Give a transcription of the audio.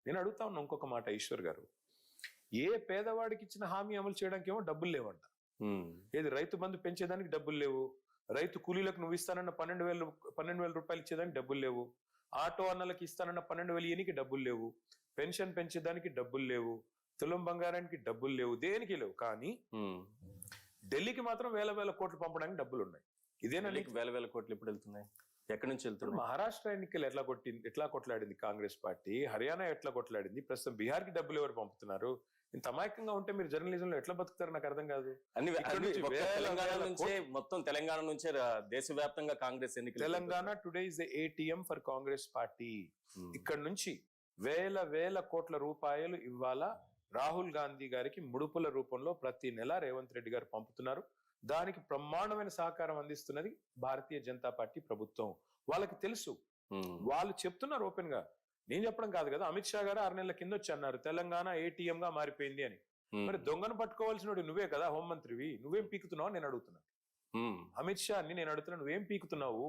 నేను అడుగుతా ఉన్నా ఇంకొక మాట ఈశ్వర్ గారు, ఏ పేదవాడికి ఇచ్చిన హామీ అమలు చేయడానికి ఏమో డబ్బులు లేవంట. ఏది రైతు బంధు పెంచేదానికి డబ్బులు లేవు, రైతు కూలీలకు నువ్వు ఇస్తానన్న 12,000 రూపాయలు ఇచ్చేదానికి డబ్బులు లేవు, ఆటో అన్నలకి ఇస్తానన్న 12,000 ఇయనికి డబ్బులు లేవు, పెన్షన్ పెంచేదానికి డబ్బులు లేవు, తులం బంగారానికి డబ్బులు లేవు, దేనికి లేవు. కానీ ఢిల్లీకి మాత్రం వేల కోట్లు పంపడానికి డబ్బులు ఉన్నాయి. ఇదేనా వేల కోట్లు ఇప్పుడు వెళ్తున్నాయి? ఎక్కడి నుంచి వెళ్తున్నాయి? మహారాష్ట్ర ఎన్నికలు ఎట్లా కొట్లాడింది కాంగ్రెస్ పార్టీ, హర్యానా ఎట్లా కొట్లాడింది, ప్రస్తుతం బీహార్ కి డబ్బులు ఎవరు పంపుతున్నారు? ఇంత అమాయకంగా ఉంటే మీరు జర్నలిజంలో ఎట్లా బతుకుతారు నాకు అర్థం కాదు. మొత్తం తెలంగాణ నుంచే దేశవ్యాప్తంగా కాంగ్రెస్ ఎన్నికలు. Telangana today is the ATM for Congress party. ఇక్కడ నుంచి వేల కోట్ల రూపాయలు ఇవాళ రాహుల్ గాంధీ గారికి ముడుపుల రూపంలో ప్రతి నెల రేవంత్ రెడ్డి గారు పంపుతున్నారు. దానికి బ్రహ్మాండమైన సహకారం అందిస్తున్నది భారతీయ జనతా పార్టీ ప్రభుత్వం. వాళ్ళకి తెలుసు, వాళ్ళు చెప్తున్నారు ఓపెన్ గా, నేను చెప్పడం కాదు కదా. అమిత్ షా గారు 6 నెలల కింద వచ్చి అన్నారు తెలంగాణ ఏటీఎం గా మారిపోయింది అని. మరి దొంగను పట్టుకోవాల్సిన నువ్వే కదా హోంమంత్రివి, నువ్వేం పీకుతున్నావు నేను అడుగుతున్నాను. అమిత్ షా ని నేను అడుగుతున్నా, నువ్వేం పీకుతున్నావు?